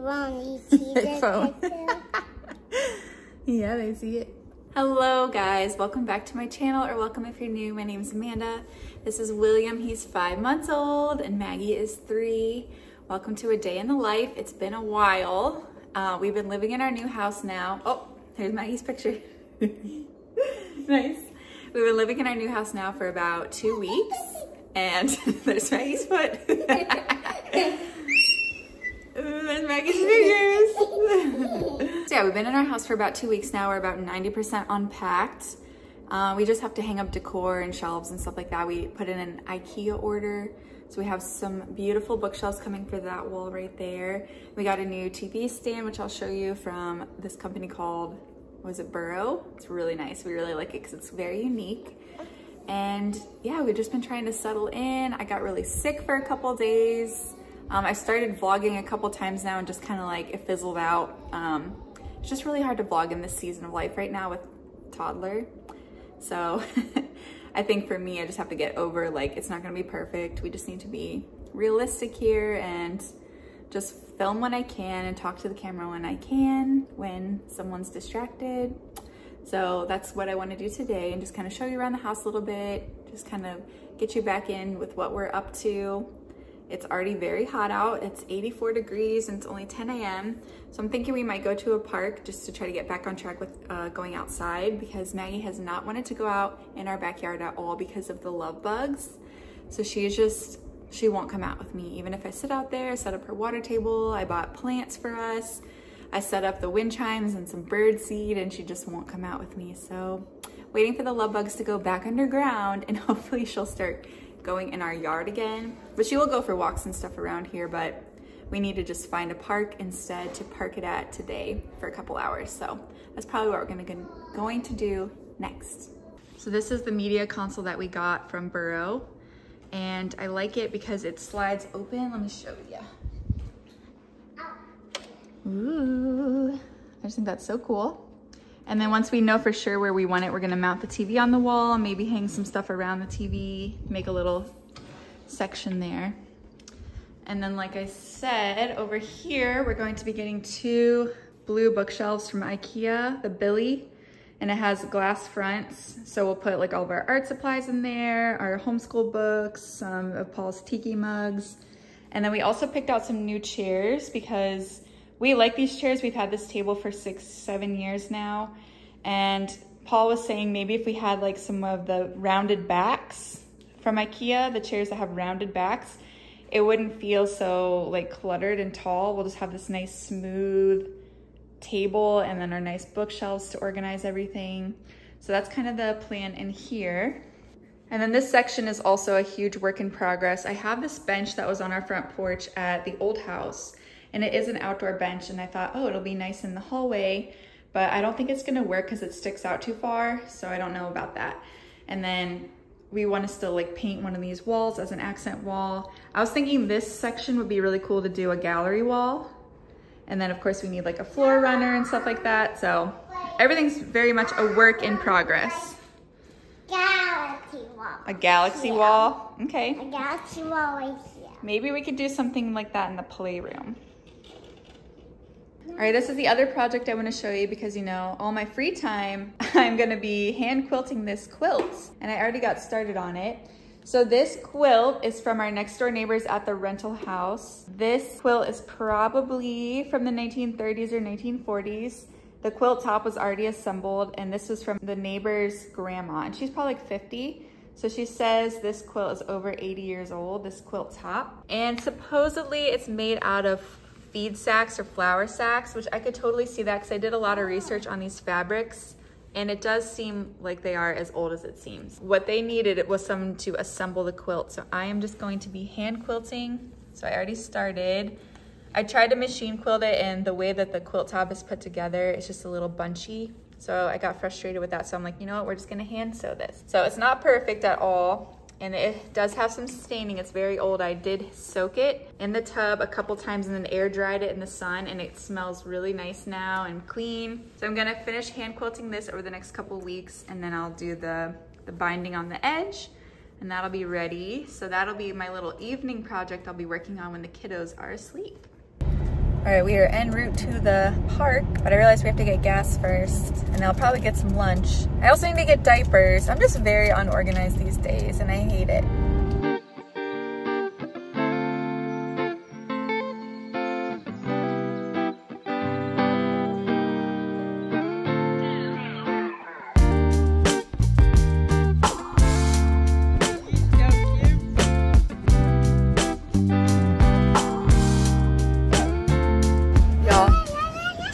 phone. You see the phone. picture? Yeah, they see it. Hello guys, welcome back to my channel, or welcome if you're new. My name is Amanda. This is William, he's 5 months old, and Maggie is 3. Welcome to a day in the life. It's been a while. We've been living in our new house now. Oh, here's Maggie's picture. Nice. We've been living in our new house now for about 2 weeks, and there's Maggie's foot. There's Maggie's fingers. So yeah, we've been in our house for about 2 weeks now. We're about 90% unpacked. We just have to hang up decor and shelves and stuff like that. We put in an IKEA order. So we have some beautiful bookshelves coming for that wall right there. We got a new TV stand, which I'll show you, from this company called, was it Burrow? It's really nice. We really like it because it's very unique. And yeah, we've just been trying to settle in. I got really sick for a couple days. I started vlogging a couple times now and just kind of like it fizzled out. It's just really hard to vlog in this season of life right now with toddler. So I think for me, I just have to get over, like, it's not gonna be perfect. We just need to be realistic here and just film when I can and talk to the camera when I can, when someone's distracted. So that's what I want to do today, and just kind of show you around the house a little bit, just kind of get you back in with what we're up to. It's already very hot out. It's 84 degrees and it's only 10 a.m. So I'm thinking we might go to a park just to try to get back on track with going outside, because Maggie has not wanted to go out in our backyard at all because of the love bugs. So she won't come out with me. Even if I sit out there, set up her water table, I bought plants for us, I set up the wind chimes and some bird seed, and she just won't come out with me. So waiting for the love bugs to go back underground, and hopefully she'll start going in our yard again. But she will go for walks and stuff around here, but we need to just find a park instead to park it at today for a couple hours. So that's probably what we're going to do next. So this is the media console that we got from Burrow, and I like it because it slides open. Let me show you. Ooh, I just think that's so cool. And then once we know for sure where we want it, we're gonna mount the TV on the wall, maybe hang some stuff around the TV, make a little section there. And then, like I said, over here, we're going to be getting 2 blue bookshelves from IKEA, the Billy, and it has glass fronts. So we'll put like all of our art supplies in there, our homeschool books, some of Paul's tiki mugs. And then we also picked out some new chairs because we like these chairs. We've had this table for 6-7 years now. And Paul was saying maybe if we had like some of the rounded backs from IKEA, the chairs that have rounded backs, it wouldn't feel so like cluttered and tall. We'll just have this nice smooth table and then our nice bookshelves to organize everything. So that's kind of the plan in here. And then this section is also a huge work in progress. I have this bench that was on our front porch at the old house, and it is an outdoor bench, and I thought, oh, it'll be nice in the hallway, but I don't think it's gonna work because it sticks out too far, so I don't know about that. And then we want to still like paint one of these walls as an accent wall. I was thinking this section would be really cool to do a gallery wall. And then of course we need like a floor runner and stuff like that. So everything's very much a work in progress. Galaxy wall. A galaxy wall, okay. A galaxy wall right here. Maybe we could do something like that in the playroom. All right, this is the other project I want to show you because, you know, all my free time, I'm going to be hand quilting this quilt, and I already got started on it. So this quilt is from our next door neighbors at the rental house. This quilt is probably from the 1930s or 1940s. The quilt top was already assembled, and this was from the neighbor's grandma, and she's probably like 50. So she says this quilt is over 80 years old, this quilt top. And supposedly it's made out of feed sacks or flour sacks, which I could totally see that because I did a lot of research on these fabrics, and it does seem like they are as old as it seems. What they needed was someone to assemble the quilt. So I am just going to be hand quilting. So I already started. I tried to machine quilt it, and the way that the quilt top is put together, it's just a little bunchy. So I got frustrated with that. So I'm like, you know what, we're just gonna hand sew this. So it's not perfect at all, and it does have some staining. It's very old. I did soak it in the tub a couple times and then air dried it in the sun, and it smells really nice now and clean. So I'm gonna finish hand quilting this over the next couple weeks, and then I'll do the binding on the edge, and that'll be ready. So that'll be my little evening project I'll be working on when the kiddos are asleep. All right, we are en route to the park, but I realized we have to get gas first, and I'll probably get some lunch. I also need to get diapers. I'm just very unorganized these days, and I hate it.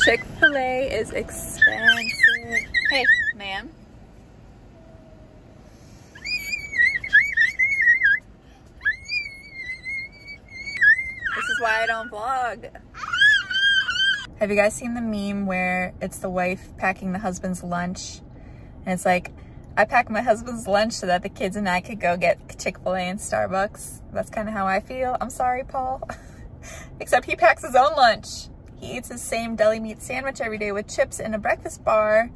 Chick-fil-A is expensive. Hey, ma'am. This is why I don't vlog. Have you guys seen the meme where it's the wife packing the husband's lunch? And it's like, I pack my husband's lunch so that the kids and I could go get Chick-fil-A and Starbucks. That's kind of how I feel. I'm sorry, Paul. Except he packs his own lunch. He eats his same deli meat sandwich every day with chips and a breakfast bar.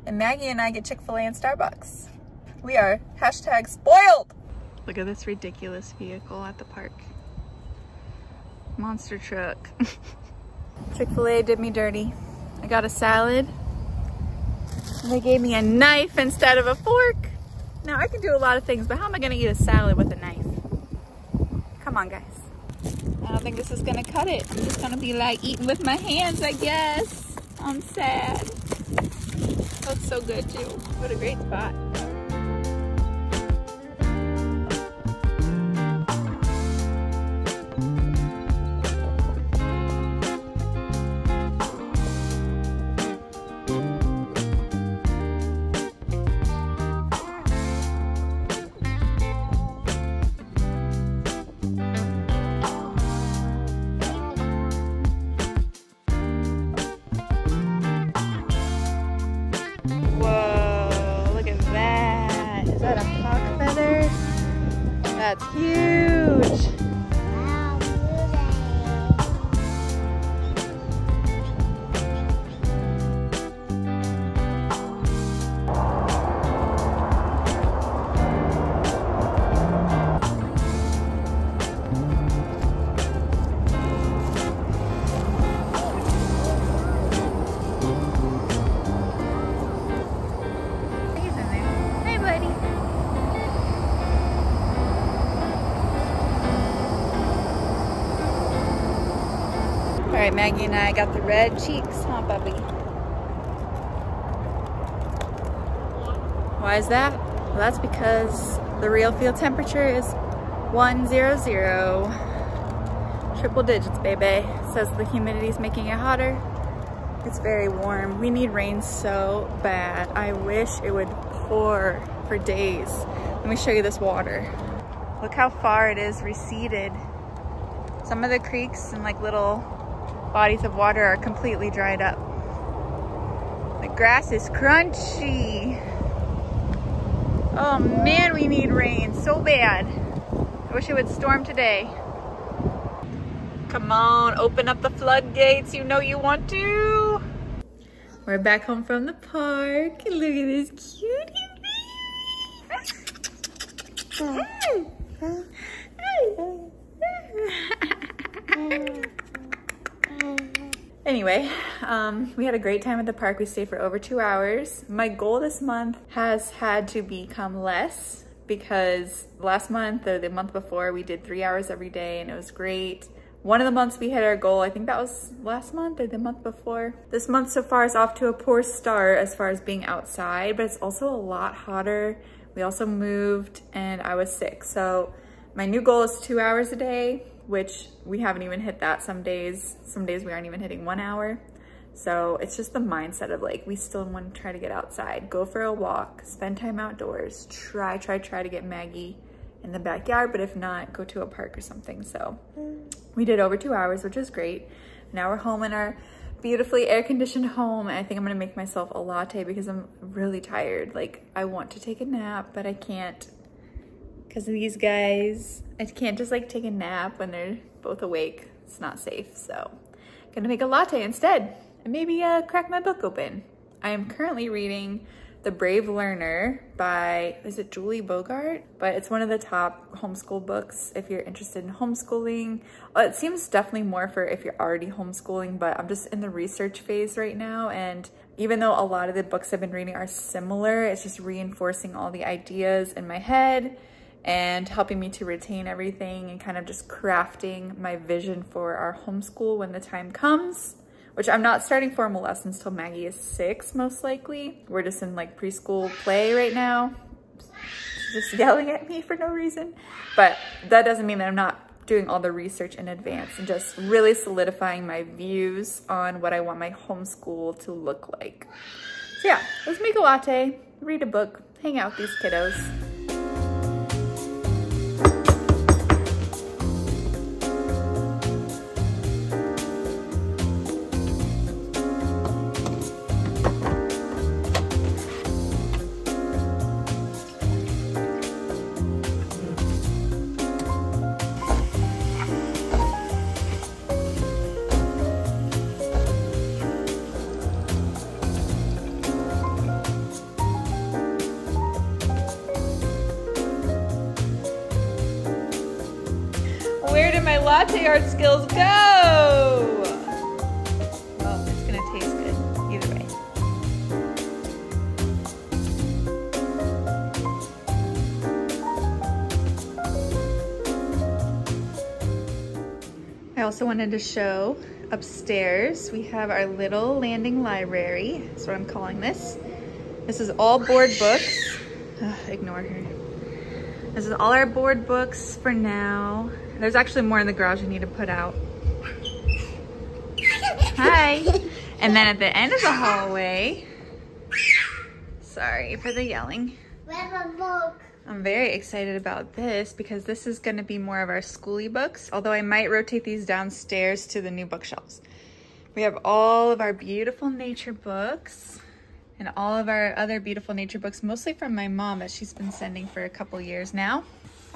And Maggie and I get Chick-fil-A and Starbucks. We are hashtag spoiled. Look at this ridiculous vehicle at the park. Monster truck. Chick-fil-A did me dirty. I got a salad. And they gave me a knife instead of a fork. Now I can do a lot of things, but how am I gonna eat a salad with a knife? Come on, guys. I don't think this is gonna cut it. I'm just gonna be like eating with my hands, I guess. I'm sad. Looks so good too. What a great spot. That's huge. Wow, Hey, buddy. All right, Maggie and I got the red cheeks, huh, Bubby? Why is that? Well, that's because the real field temperature is 100. Triple digits, baby. It says the humidity is making it hotter. It's very warm. We need rain so bad. I wish it would pour for days. Let me show you this water. Look how far it is receded. Some of the creeks and like little bodies of water are completely dried up. The grass is crunchy. Oh man, we need rain so bad. I wish it would storm today. Come on, open up the floodgates. You know you want to. We're back home from the park. Look at this cutie baby. Anyway, we had a great time at the park. We stayed for over 2 hours. My goal this month has had to become less because last month or the month before we did 3 hours every day and it was great. One of the months we hit our goal, I think that was last month or the month before. This month so far is off to a poor start as far as being outside, but it's also a lot hotter. We also moved and I was sick. So my new goal is 2 hours a day, which we haven't even hit that some days. Some days we aren't even hitting 1 hour. So it's just the mindset of like, we still want to try to get outside, go for a walk, spend time outdoors, try to get Maggie in the backyard, but if not, go to a park or something. So we did over 2 hours, which is great. Now we're home in our beautifully air-conditioned home, and I think I'm gonna make myself a latte because I'm really tired. Like, I want to take a nap, but I can't because of these guys. I can't just like take a nap when they're both awake. It's not safe. So I'm gonna make a latte instead and maybe crack my book open. I am currently reading The Brave Learner by, is it Julie Bogart? But it's one of the top homeschool books if you're interested in homeschooling. It seems definitely more for if you're already homeschooling, but I'm just in the research phase right now. And even though a lot of the books I've been reading are similar, it's just reinforcing all the ideas in my head and helping me to retain everything and kind of just crafting my vision for our homeschool when the time comes. Which I'm not starting formal lessons till Maggie is 6, most likely. We're just in like preschool play right now. She's just yelling at me for no reason. But that doesn't mean that I'm not doing all the research in advance and just really solidifying my views on what I want my homeschool to look like. So yeah, let's make a latte, read a book, hang out with these kiddos. Where did my latte art skills go? Oh, it's gonna taste good either way. I also wanted to show upstairs, we have our little landing library. That's what I'm calling this. This is all board books. Ignore her. This is all our board books for now. There's actually more in the garage we need to put out. Hi. And then at the end of the hallway, sorry for the yelling. I'm very excited about this because this is going to be more of our schooly books, although I might rotate these downstairs to the new bookshelves. We have all of our beautiful nature books and all of our other beautiful nature books, mostly from my mom that she's been sending for a couple years now.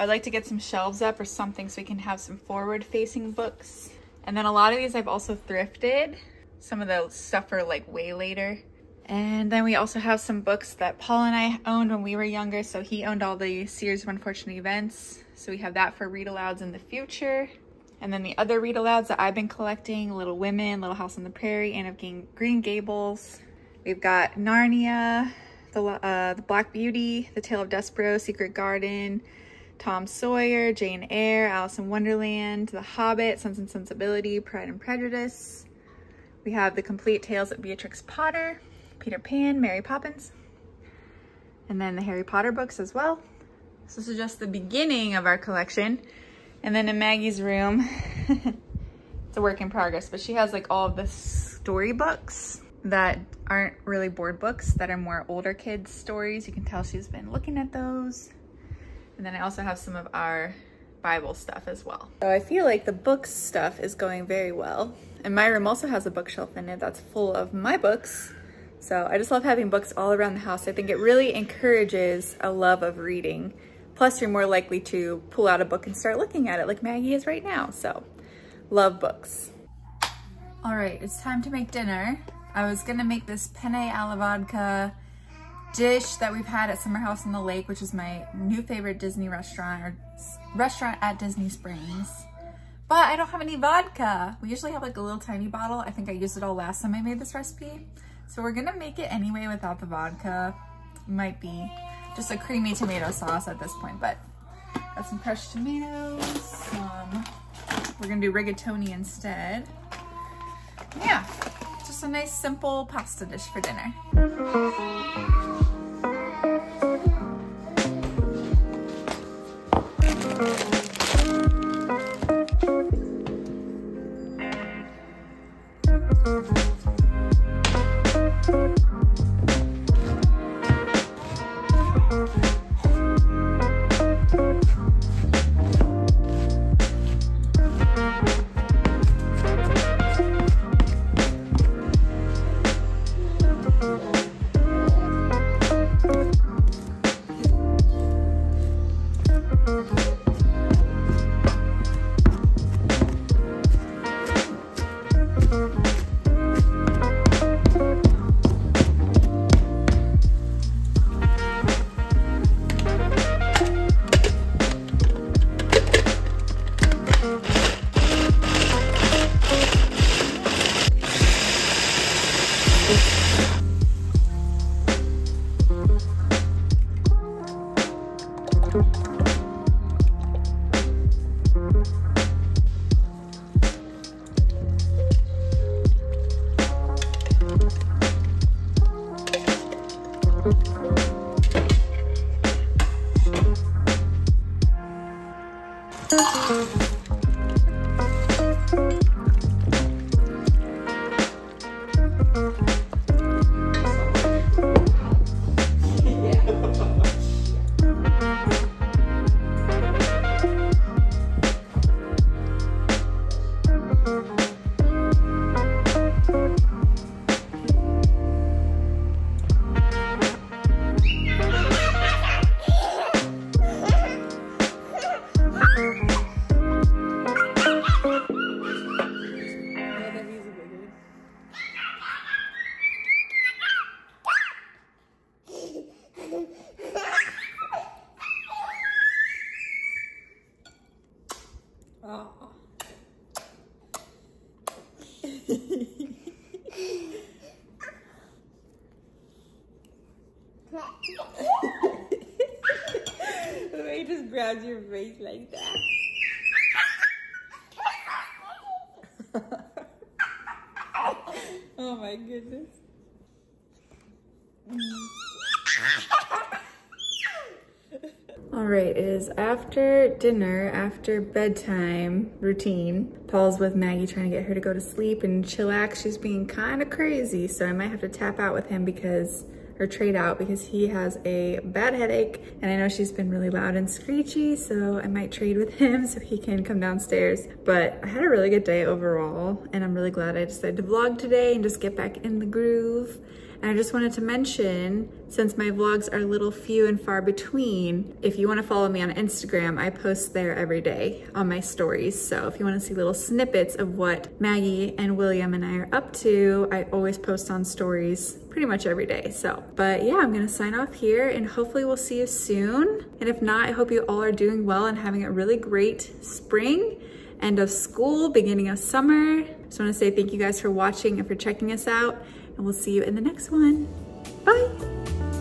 I'd like to get some shelves up or something so we can have some forward-facing books. And then a lot of these I've also thrifted. Some of the stuff are like way later. And then we also have some books that Paul and I owned when we were younger. So he owned all the Series of Unfortunate Events. So we have that for read-alouds in the future. And then the other read-alouds that I've been collecting, Little Women, Little House on the Prairie, Anne of Green Gables. We've got Narnia, the Black Beauty, The Tale of Despereaux, Secret Garden, Tom Sawyer, Jane Eyre, Alice in Wonderland, The Hobbit, Sense and Sensibility, Pride and Prejudice. We have the complete tales of Beatrix Potter, Peter Pan, Mary Poppins, and then the Harry Potter books as well. So this is just the beginning of our collection. And then in Maggie's room, it's a work in progress, but she has like all of the storybooks that aren't really board books, that are more older kids' stories. You can tell she's been looking at those. And then I also have some of our Bible stuff as well. So I feel like the books stuff is going very well. And my room also has a bookshelf in it that's full of my books. So I just love having books all around the house. I think it really encourages a love of reading. Plus you're more likely to pull out a book and start looking at it like Maggie is right now. So love books. All right, it's time to make dinner. I was gonna make this penne alla vodka dish that we've had at Summer House on the Lake, which is my new favorite Disney restaurant, or restaurant at Disney Springs. But I don't have any vodka. We usually have like a little tiny bottle. I think I used it all last time I made this recipe. So we're gonna make it anyway without the vodka. Might be just a creamy tomato sauce at this point, but got some crushed tomatoes. We're gonna do rigatoni instead. Yeah, just a nice simple pasta dish for dinner. The way he just grabs your face like that. Oh my goodness. All right, it is after dinner, after bedtime routine. Paul's with Maggie trying to get her to go to sleep and chillax. She's being kind of crazy, so I might have to tap out with him or trade out because he has a bad headache. And I know she's been really loud and screechy, so I might trade with him so he can come downstairs. But I had a really good day overall, and I'm really glad I decided to vlog today and just get back in the groove. And I just wanted to mention, since my vlogs are a little few and far between, if you want to follow me on Instagram, I post there every day on my stories. So if you want to see little snippets of what Maggie and William and I are up to, I always post on stories pretty much every day. So, but yeah, I'm going to sign off here and hopefully we'll see you soon. And if not, I hope you all are doing well and having a really great spring, end of school, beginning of summer. Just want to say thank you guys for watching and for checking us out. And we'll see you in the next one. Bye.